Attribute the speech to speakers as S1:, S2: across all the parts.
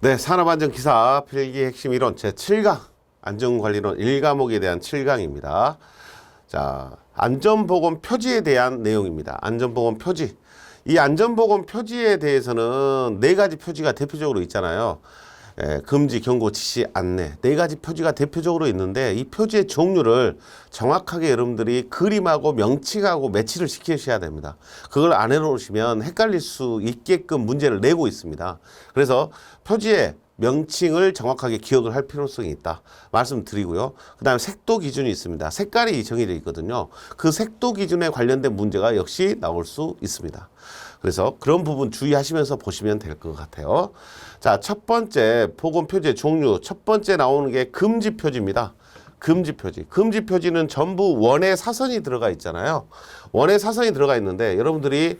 S1: 네, 산업안전기사 필기 핵심 이론 제7강 안전관리론 1과목에 대한 7강입니다. 자, 안전보건 표지에 대한 내용입니다. 안전보건 표지. 이 안전보건 표지에 대해서는 4가지 표지가 대표적으로 있잖아요. 금지, 경고, 지시, 안내 4가지 표지가 대표적으로 있는데 이 표지의 종류를 정확하게 여러분들이 그림하고 명칭하고 매치를 시키셔야 됩니다. 그걸 안 해놓으시면 헷갈릴 수 있게끔 문제를 내고 있습니다. 그래서 표지의 명칭을 정확하게 기억을 할 필요성이 있다 말씀드리고요. 그 다음에 색도 기준이 있습니다. 색깔이 정해져 있거든요. 그 색도 기준에 관련된 문제가 역시 나올 수 있습니다. 그래서 그런 부분 주의하시면서 보시면 될 것 같아요. 자, 첫 번째 보건 표지의 종류, 첫 번째 나오는 게 금지 표지입니다. 금지 표지. 금지 표지는 전부 원의 사선이 들어가 있잖아요. 원의 사선이 들어가 있는데 여러분들이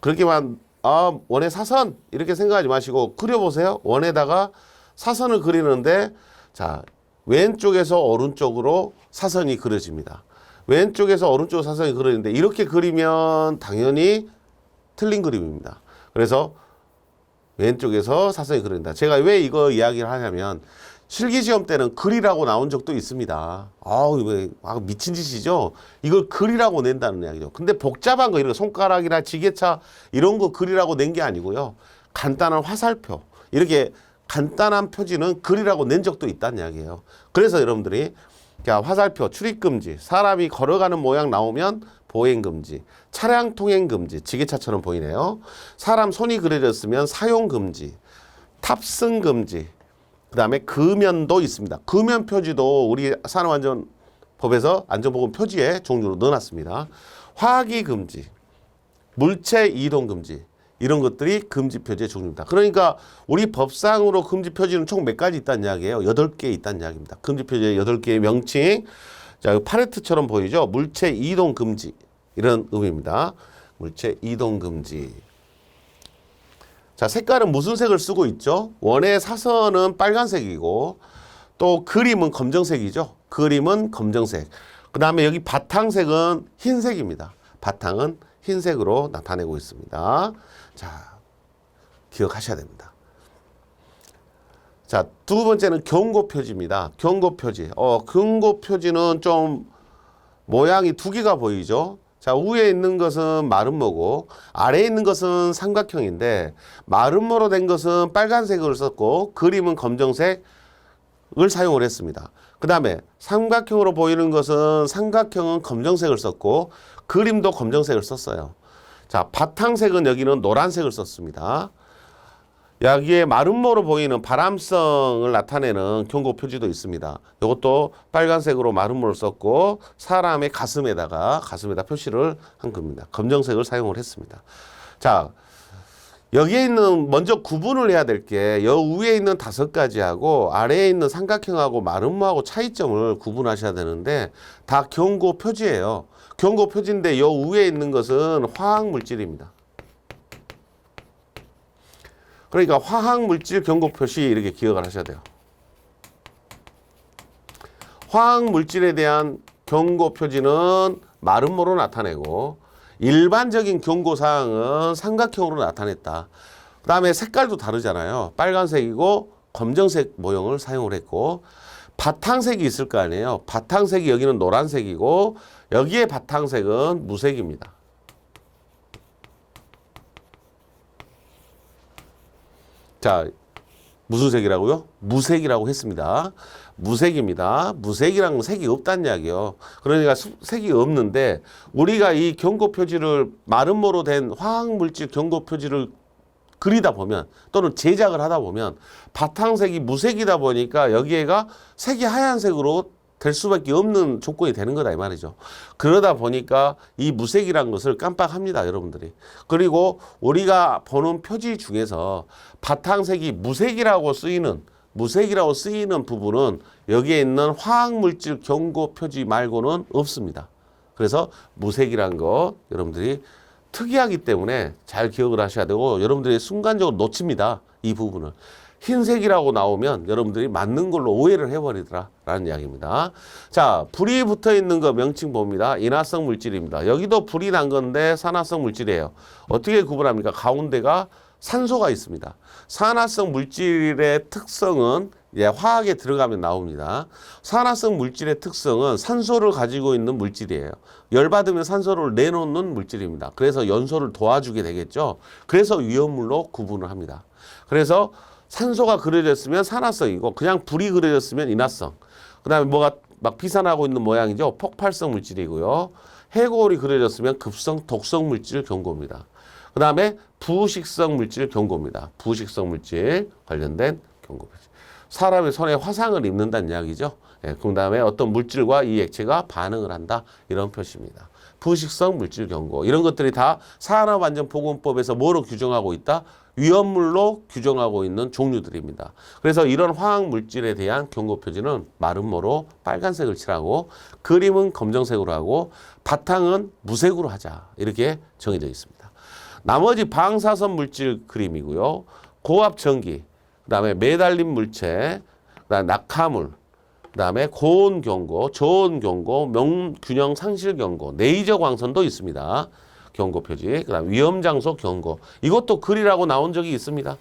S1: 그렇게만 원의 사선 이렇게 생각하지 마시고 그려보세요. 원에다가 사선을 그리는데 자, 왼쪽에서 오른쪽으로 사선이 그려집니다. 왼쪽에서 오른쪽 사선이 그려지는데 이렇게 그리면 당연히 틀린 그림입니다. 그래서 왼쪽에서 사선이 그린다. 제가 왜 이거 이야기를 하냐면 실기시험 때는 글이라고 나온 적도 있습니다. 이거 미친 짓이죠. 이걸 글이라고 낸다는 이야기죠. 근데 복잡한 거 이런 손가락이나 지게차 이런 거 글이라고 낸 게 아니고요. 간단한 화살표 이렇게 간단한 표지는 글이라고 낸 적도 있다는 이야기예요. 그래서 여러분들이 자, 화살표 출입금지 사람이 걸어가는 모양 나오면 보행금지, 차량 통행금지, 지게차처럼 보이네요. 사람 손이 그려졌으면 사용금지, 탑승금지, 그 다음에 금연도 있습니다. 금연 표지도 우리 산업안전법에서 안전보건 표지의 종류로 넣어놨습니다. 화기금지, 물체 이동금지 이런 것들이 금지 표지의 종류입니다. 그러니까 우리 법상으로 금지 표지는 총 몇 가지 있다는 이야기예요. 8개 있다는 이야기입니다. 금지 표지의 8개의 명칭. 자, 팔레트처럼 보이죠? 물체 이동 금지 이런 의미입니다. 물체 이동 금지. 자, 색깔은 무슨 색을 쓰고 있죠? 원의 사선은 빨간색이고 또 그림은 검정색이죠. 그림은 검정색. 그 다음에 여기 바탕색은 흰색입니다. 바탕은 흰색으로 나타내고 있습니다. 자, 기억하셔야 됩니다. 자, 두 번째는 경고 표지입니다. 경고 표지. 경고 표지는 좀 모양이 2개가 보이죠? 자, 위에 있는 것은 마름모고 아래에 있는 것은 삼각형인데 마름모로 된 것은 빨간색을 썼고 그림은 검정색을 사용을 했습니다. 그 다음에 삼각형으로 보이는 것은 삼각형은 검정색을 썼고 그림도 검정색을 썼어요. 자, 바탕색은 여기는 노란색을 썼습니다. 여기에 마름모로 보이는 바람성을 나타내는 경고 표지도 있습니다. 이것도 빨간색으로 마름모를 썼고 사람의 가슴에다 표시를 한 겁니다. 검정색을 사용을 했습니다. 자, 여기에 있는 먼저 구분을 해야 될 게 여 위에 있는 5가지하고 아래에 있는 삼각형하고 마름모하고 차이점을 구분하셔야 되는데 다 경고 표지예요. 경고 표지인데 여 위에 있는 것은 화학물질입니다. 그러니까 화학물질 경고 표시 이렇게 기억을 하셔야 돼요. 화학물질에 대한 경고 표지는 마름모로 나타내고 일반적인 경고사항은 삼각형으로 나타냈다. 그 다음에 색깔도 다르잖아요. 빨간색이고 검정색 모형을 사용을 했고 바탕색이 있을 거 아니에요. 바탕색이 여기는 노란색이고 여기에 바탕색은 무색입니다. 자, 무슨 색이라고요? 무색이라고 했습니다. 무색입니다. 무색이랑 색이 없다는 이야기예요. 그러니까 색이 없는데 우리가 이 경고 표지를 마름모로 된 화학물질 경고 표지를 그리다 보면 또는 제작을 하다 보면 바탕색이 무색이다 보니까 여기에가 색이 하얀색으로 될 수밖에 없는 조건이 되는 거다 이 말이죠. 그러다 보니까 이 무색이란 것을 깜빡합니다, 여러분들이. 그리고 우리가 보는 표지 중에서 바탕색이 무색이라고 쓰이는 부분은 여기에 있는 화학물질 경고 표지 말고는 없습니다. 그래서 무색이란 거 여러분들이 특이하기 때문에 잘 기억을 하셔야 되고 여러분들이 순간적으로 놓칩니다, 이 부분을. 흰색이라고 나오면 여러분들이 맞는 걸로 오해를 해버리더라 라는 이야기입니다. 자, 불이 붙어 있는 거 명칭 봅니다. 인화성 물질입니다. 여기도 불이 난 건데 산화성 물질이에요. 어떻게 구분합니까? 가운데가 산소가 있습니다. 산화성 물질의 특성은 화학에 들어가면 나옵니다. 산화성 물질의 특성은 산소를 가지고 있는 물질이에요. 열받으면 산소를 내놓는 물질입니다. 그래서 연소를 도와주게 되겠죠. 그래서 위험물로 구분을 합니다. 그래서 산소가 그려졌으면 산화성이고 그냥 불이 그려졌으면 인화성. 그 다음에 뭐가 막 비산하고 있는 모양이죠. 폭발성 물질이고요. 해골이 그려졌으면 급성 독성 물질 경고입니다. 그 다음에 부식성 물질 경고입니다. 부식성 물질 관련된 경고. 사람의 손에 화상을 입는다는 이야기죠. 예, 그 다음에 어떤 물질과 이 액체가 반응을 한다. 이런 표시입니다. 부식성 물질 경고. 이런 것들이 다 산업안전보건법에서 뭐로 규정하고 있다? 위험물로 규정하고 있는 종류들입니다. 그래서 이런 화학물질에 대한 경고 표지는 마름모로 빨간색을 칠하고 그림은 검정색으로 하고 바탕은 무색으로 하자. 이렇게 정해져 있습니다. 나머지 방사선 물질 그림이고요. 고압 전기, 그 다음에 매달림 물체, 그 다음에 낙하물, 그 다음에 고온 경고, 저온 경고, 명균형 상실 경고, 레이저 광선도 있습니다. 경고 표지, 그 다음에 위험 장소 경고. 이것도 그리라고 나온 적이 있습니다.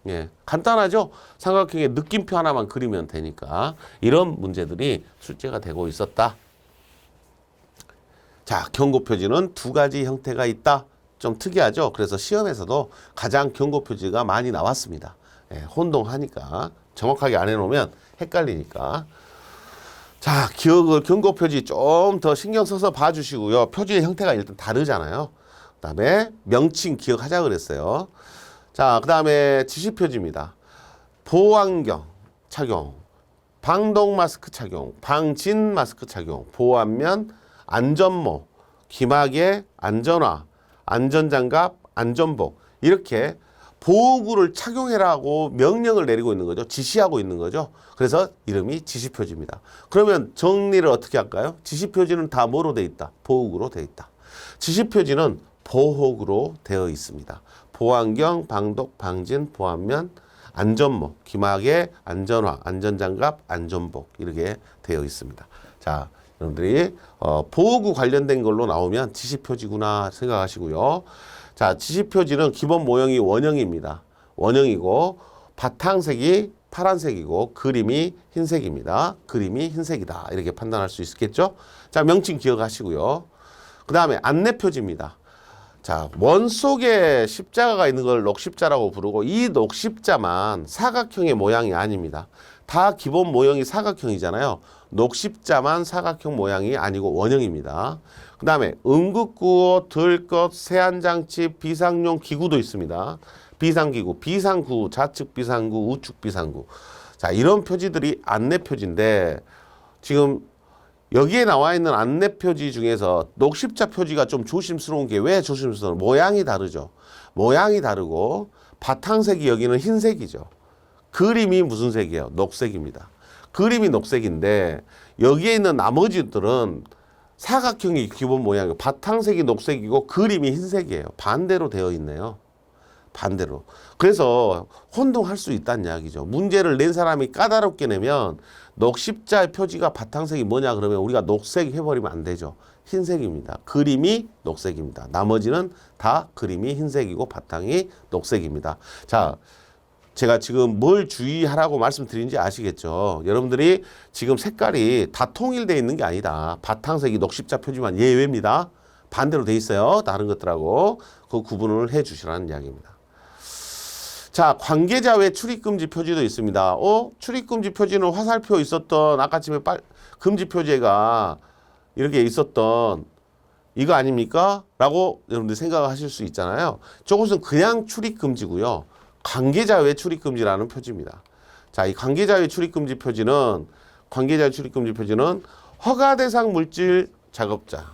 S1: 예, 간단하죠? 삼각형의 느낌표 하나만 그리면 되니까 이런 문제들이 출제가 되고 있었다. 자, 경고 표지는 두 가지 형태가 있다. 좀 특이하죠? 그래서 시험에서도 가장 경고 표지가 많이 나왔습니다. 예, 혼동하니까 정확하게 안 해놓으면 헷갈리니까. 자, 경고 표지 좀 더 신경 써서 봐주시고요. 표지의 형태가 일단 다르잖아요. 그 다음에 명칭 기억하자 그랬어요. 자, 그 다음에 지시표지입니다. 보호안경 착용, 방독 마스크 착용, 방진 마스크 착용, 보호안면, 안전모, 기막의 안전화, 안전장갑, 안전복 이렇게 보호구를 착용해라고 명령을 내리고 있는 거죠. 지시하고 있는 거죠. 그래서 이름이 지시표지입니다. 그러면 정리를 어떻게 할까요? 지시표지는 다 뭐로 돼 있다? 보호구로 돼 있다. 지시표지는 보호구로 되어 있습니다. 보안경, 방독, 방진, 보안면, 안전모, 기막의 안전화, 안전장갑, 안전복 이렇게 되어 있습니다. 자, 여러분들이 보호구 관련된 걸로 나오면 지시표지구나 생각하시고요. 자, 지시표지는 기본 모형이 원형입니다. 원형이고 바탕색이 파란색이고 그림이 흰색입니다. 그림이 흰색이다. 이렇게 판단할 수 있겠죠? 자, 명칭 기억하시고요. 그 다음에 안내표지입니다. 자, 원 속에 십자가가 있는 걸 녹십자라고 부르고 이 녹십자만 사각형의 모양이 아닙니다. 다 기본 모형이 사각형이잖아요. 녹십자만 사각형 모양이 아니고 원형입니다. 그 다음에 응급구호, 들것, 세안장치, 비상용 기구도 있습니다. 비상기구, 비상구, 좌측 비상구, 우측 비상구. 자, 이런 표지들이 안내표지인데 지금 여기에 나와 있는 안내표지 중에서 녹십자 표지가 좀 조심스러운 게 왜 조심스러워요? 모양이 다르죠. 모양이 다르고 바탕색이 여기는 흰색이죠. 그림이 무슨 색이에요? 녹색입니다. 그림이 녹색인데 여기에 있는 나머지들은 사각형이 기본 모양이고 바탕색이 녹색이고 그림이 흰색이에요. 반대로 되어 있네요. 반대로. 그래서 혼동할 수 있다는 이야기죠. 문제를 낸 사람이 까다롭게 내면 녹십자의 표지가 바탕색이 뭐냐 그러면 우리가 녹색 해버리면 안 되죠. 흰색입니다. 그림이 녹색입니다. 나머지는 다 그림이 흰색이고 바탕이 녹색입니다. 자, 제가 지금 뭘 주의하라고 말씀드린지 아시겠죠? 여러분들이 지금 색깔이 다 통일되어 있는 게 아니다. 바탕색이 녹십자 표지만 예외입니다. 반대로 돼 있어요. 다른 것들하고 그 구분을 해 주시라는 이야기입니다. 자, 관계자 외 출입금지 표지도 있습니다. 출입금지 표지는 화살표 있었던 아까쯤에 금지 표제가 이렇게 있었던 이거 아닙니까? 라고 여러분들 생각하실 수 있잖아요. 저것은 그냥 출입금지고요. 관계자 외 출입금지라는 표지입니다. 자, 이 관계자 외 출입금지 표지는 허가 대상 물질 작업장,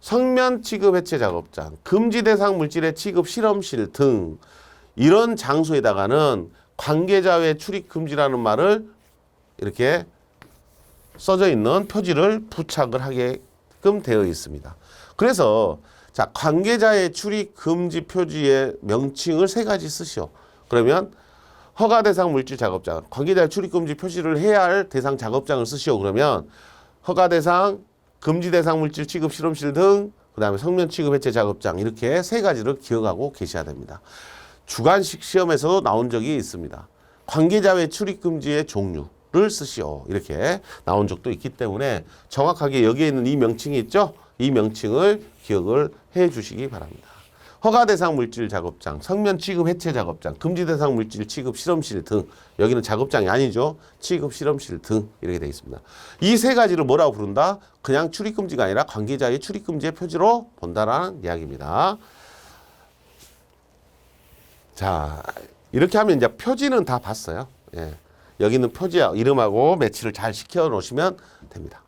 S1: 성면 취급 해체 작업장, 금지 대상 물질의 취급 실험실 등 이런 장소에다가는 관계자 외 출입금지라는 말을 이렇게 써져 있는 표지를 부착을 하게끔 되어 있습니다. 그래서 자, 관계자의 출입 금지 표지의 명칭을 세 가지 쓰시오. 그러면 허가 대상 물질 작업장, 관계자의 출입 금지 표시를 해야 할 대상 작업장을 쓰시오. 그러면 허가 대상, 금지 대상 물질 취급 실험실 등, 그 다음에 성면 취급 해체 작업장 이렇게 세 가지를 기억하고 계셔야 됩니다. 주관식 시험에서도 나온 적이 있습니다. 관계자 외 출입금지의 종류를 쓰시오. 이렇게 나온 적도 있기 때문에 정확하게 여기에 있는 이 명칭이 있죠? 이 명칭을 기억을 해 주시기 바랍니다. 허가 대상 물질 작업장, 성면 취급 해체 작업장, 금지 대상 물질 취급 실험실 등. 여기는 작업장이 아니죠. 취급 실험실 등 이렇게 되어 있습니다. 이 세 가지를 뭐라고 부른다? 그냥 출입금지가 아니라 관계자의 출입금지의 표지로 본다라는 이야기입니다. 자, 이렇게 하면 이제 표지는 다 봤어요. 예. 여기는 표지 이름하고 매치를 잘 시켜 놓으시면 됩니다.